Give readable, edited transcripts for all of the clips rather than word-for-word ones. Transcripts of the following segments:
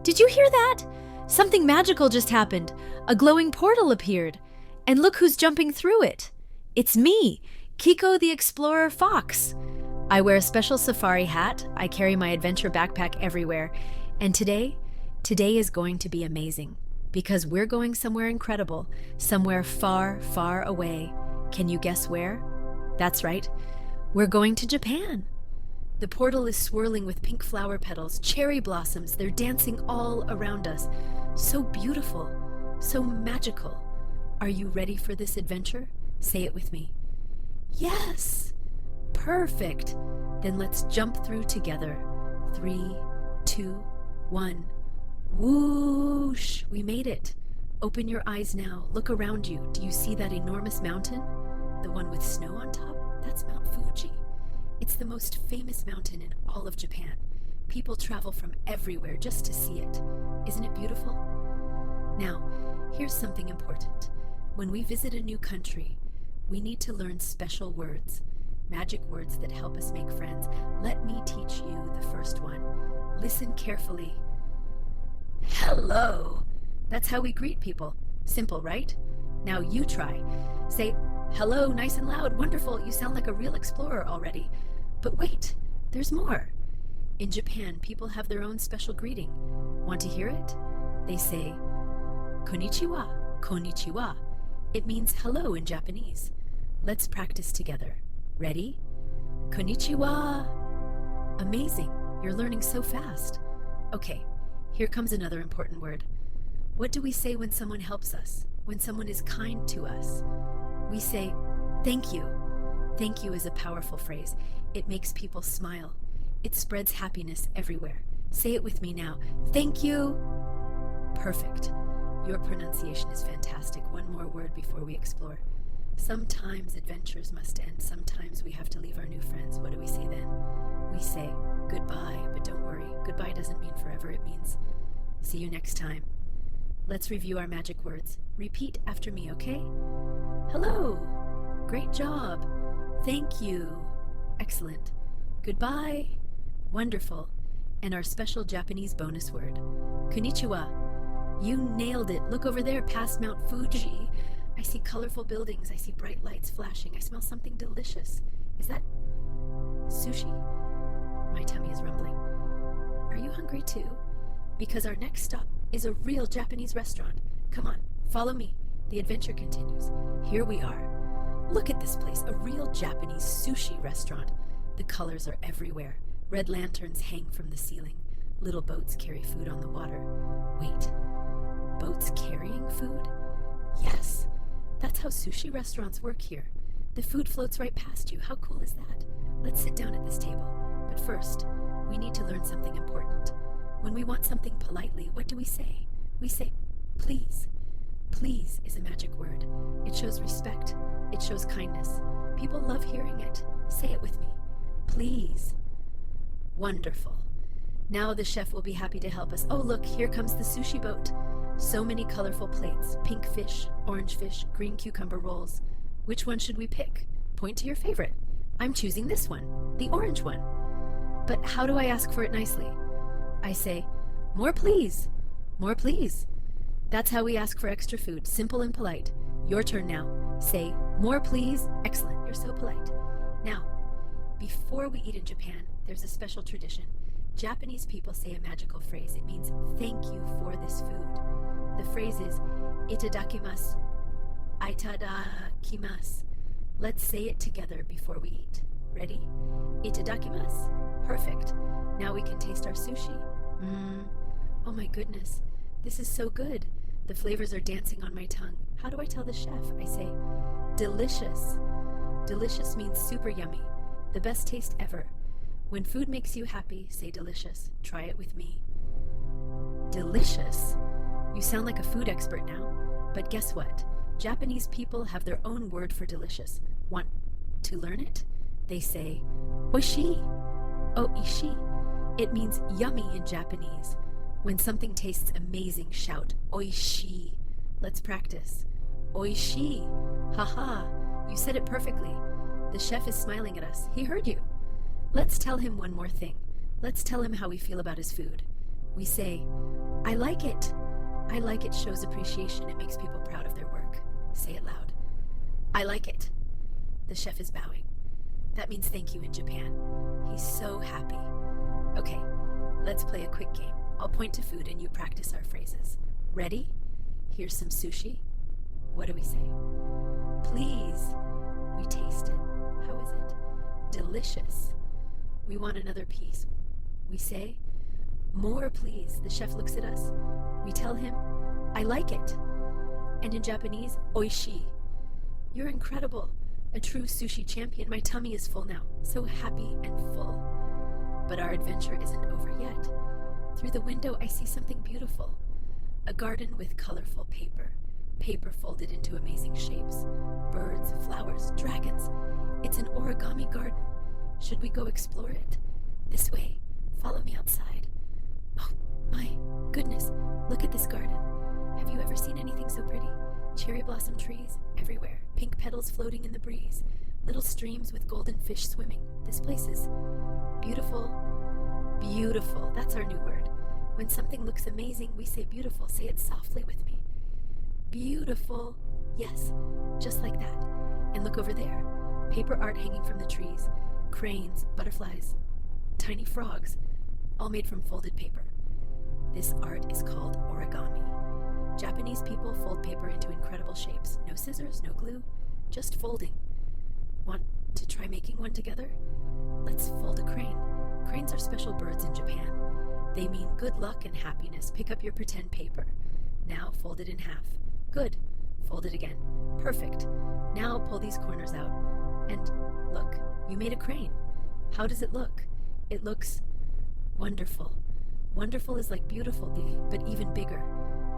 Did you hear that? Something magical just happened. A glowing portal appeared. And look who's jumping through it. It's me, Kiko the Explorer Fox. I wear a special safari hat. I carry my adventure backpack everywhere. And today is going to be amazing. Because we're going somewhere incredible. Somewhere far, far away. Can you guess where? That's right. We're going to Japan. The portal is swirling with pink flower petals, cherry blossoms. They're dancing all around us. So beautiful, so magical. Are you ready for this adventure? Say it with me. Yes! Perfect! Then let's jump through together. 3, 2, 1. Whoosh! We made it. Open your eyes now. Look around you. Do you see that enormous mountain? The one with snow on top? That's Mount Fuji. It's the most famous mountain in all of Japan. People travel from everywhere just to see it. Isn't it beautiful? Now, here's something important. When we visit a new country, we need to learn special words, magic words that help us make friends. Let me teach you the first one. Listen carefully. Hello. That's how we greet people. Simple, right? Now you try. Say, hello, nice and loud, wonderful. You sound like a real explorer already. But wait, there's more. In Japan, people have their own special greeting. Want to hear it? They say, konnichiwa, konnichiwa. It means hello in Japanese. Let's practice together. Ready? Konnichiwa. Amazing. You're learning so fast. Okay, here comes another important word. What do we say when someone helps us? When someone is kind to us? We say, thank you. Thank you is a powerful phrase. It makes people smile. It spreads happiness everywhere. Say it with me now. Thank you. Perfect. Your pronunciation is fantastic. One more word before we explore. Sometimes adventures must end. Sometimes we have to leave our new friends. What do we say then? We say goodbye, but don't worry. Goodbye doesn't mean forever. It means see you next time. Let's review our magic words. Repeat after me, okay? Hello. Great job. Thank you. Excellent. Goodbye. Wonderful. And our special Japanese bonus word. Konnichiwa. You nailed it. Look over there past Mount Fuji. I see colorful buildings. I see bright lights flashing. I smell something delicious. Is that sushi? My tummy is rumbling. Are you hungry too? Because our next stop is a real Japanese restaurant. Come on, follow me. The adventure continues. Here we are. Look at this place, a real Japanese sushi restaurant. The colors are everywhere. Red lanterns hang from the ceiling. Little boats carry food on the water. Wait, boats carrying food? Yes, that's how sushi restaurants work here. The food floats right past you. How cool is that? Let's sit down at this table. But first, we need to learn something important. When we want something politely, what do we say? We say, please. Please is a magic word. It shows respect. It shows kindness. People love hearing it. Say it with me. Please. Wonderful. Now the chef will be happy to help us. Oh, look, here comes the sushi boat. So many colorful plates. Pink fish, orange fish, green cucumber rolls. Which one should we pick? Point to your favorite. I'm choosing this one, the orange one. But how do I ask for it nicely? I say, more please. More please. That's how we ask for extra food, simple and polite. Your turn now. Say, more please. Excellent, you're so polite. Now, before we eat in Japan, there's a special tradition. Japanese people say a magical phrase. It means thank you for this food. The phrase is itadakimasu. Itadakimasu. Let's say it together before we eat. Ready? Itadakimasu. Perfect. Now we can taste our sushi. Oh my goodness. This is so good. The flavors are dancing on my tongue. How do I tell the chef? I say, delicious. Delicious means super yummy. The best taste ever. When food makes you happy, say delicious. Try it with me. Delicious. You sound like a food expert now. But guess what? Japanese people have their own word for delicious. Want to learn it? They say, oishii. Oishii. It means yummy in Japanese. When something tastes amazing, shout, oishii. Let's practice. Oishii. Haha. You said it perfectly. The chef is smiling at us. He heard you. Let's tell him one more thing. Let's tell him how we feel about his food. We say, I like it. I like it shows appreciation. It makes people proud of their work. Say it loud. I like it. The chef is bowing. That means thank you in Japan. He's so happy. Okay, let's play a quick game. I'll point to food and you practice our phrases. Ready? Here's some sushi. What do we say? Please. We taste it. How is it? Delicious. We want another piece. We say, more please. The chef looks at us. We tell him, I like it. And in Japanese, oishii. You're incredible. A true sushi champion. My tummy is full now. So happy and full. But our adventure isn't over yet. Through the window, I see something beautiful. A garden with colorful paper. Paper folded into amazing shapes. Birds, flowers, dragons. It's an origami garden. Should we go explore it? This way. Follow me outside. Oh, my goodness. Look at this garden. Have you ever seen anything so pretty? Cherry blossom trees everywhere. Pink petals floating in the breeze. Little streams with golden fish swimming. This place is beautiful. Beautiful. That's our new word. When something looks amazing, we say beautiful. Say it softly with me. Beautiful. Yes, just like that. And look over there. Paper art hanging from the trees. Cranes, butterflies, tiny frogs, all made from folded paper. This art is called origami. Japanese people fold paper into incredible shapes. No scissors, no glue, just folding. Want to try making one together? Let's fold a crane. Cranes are special birds in Japan. They mean good luck and happiness. Pick up your pretend paper. Now fold it in half. Good. Fold it again. Perfect. Now pull these corners out. And look, you made a crane. How does it look? It looks wonderful. Wonderful is like beautiful, but even bigger.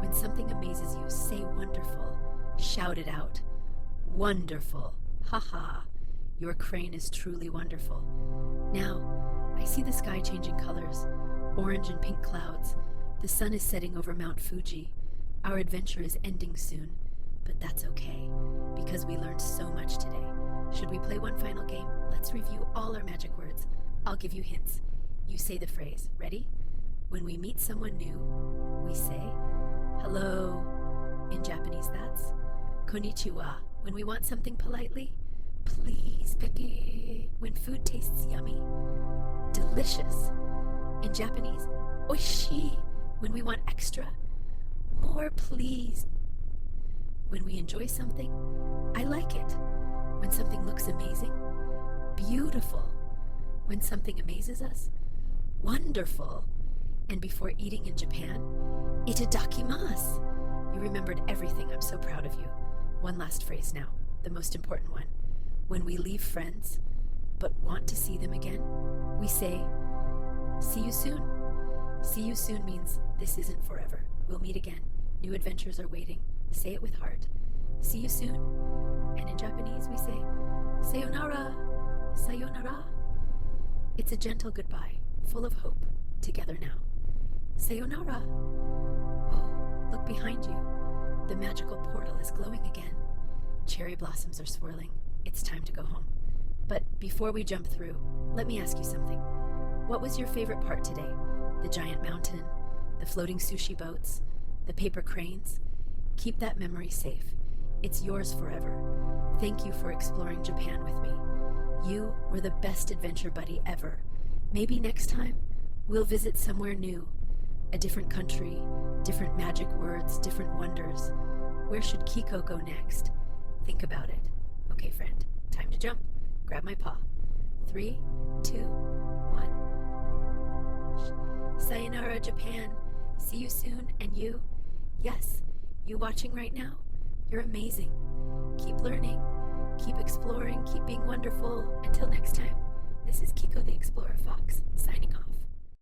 When something amazes you, say wonderful. Shout it out. Wonderful. Haha. Your crane is truly wonderful. Now, I see the sky changing colors. Orange and pink clouds. The sun is setting over Mount Fuji. Our adventure is ending soon. But that's okay, because we learned so much today. Should we play one final game? Let's review all our magic words. I'll give you hints. You say the phrase. Ready? When we meet someone new, we say, hello. In Japanese, that's konnichiwa. When we want something politely, please, Becky. When food tastes yummy, delicious. In Japanese, oishii. When we want extra, more please. When we enjoy something, I like it. When something looks amazing, beautiful. When something amazes us, wonderful. And before eating in Japan, itadakimasu. You remembered everything. I'm so proud of you. One last phrase now, the most important one. When we leave friends, but want to see them again, we say, see you soon. See you soon means this isn't forever. We'll meet again. New adventures are waiting. Say it with heart. See you soon. And in Japanese we say, sayonara, sayonara. It's a gentle goodbye, full of hope. Together now. Sayonara. Oh, look behind you. The magical portal is glowing again. Cherry blossoms are swirling. It's time to go home. But before we jump through, let me ask you something. What was your favorite part today? The giant mountain, the floating sushi boats, the paper cranes? Keep that memory safe. It's yours forever. Thank you for exploring Japan with me. You were the best adventure buddy ever. Maybe next time, we'll visit somewhere new. A different country, different magic words, different wonders. Where should Kiko go next? Think about it. Okay, friend, time to jump. Grab my paw. 3, 2, 1. Sayonara, Japan. See you soon. And you? Yes, you watching right now? You're amazing. Keep learning, keep exploring, keep being wonderful. Until next time, this is Kiko the Explorer Fox, signing off.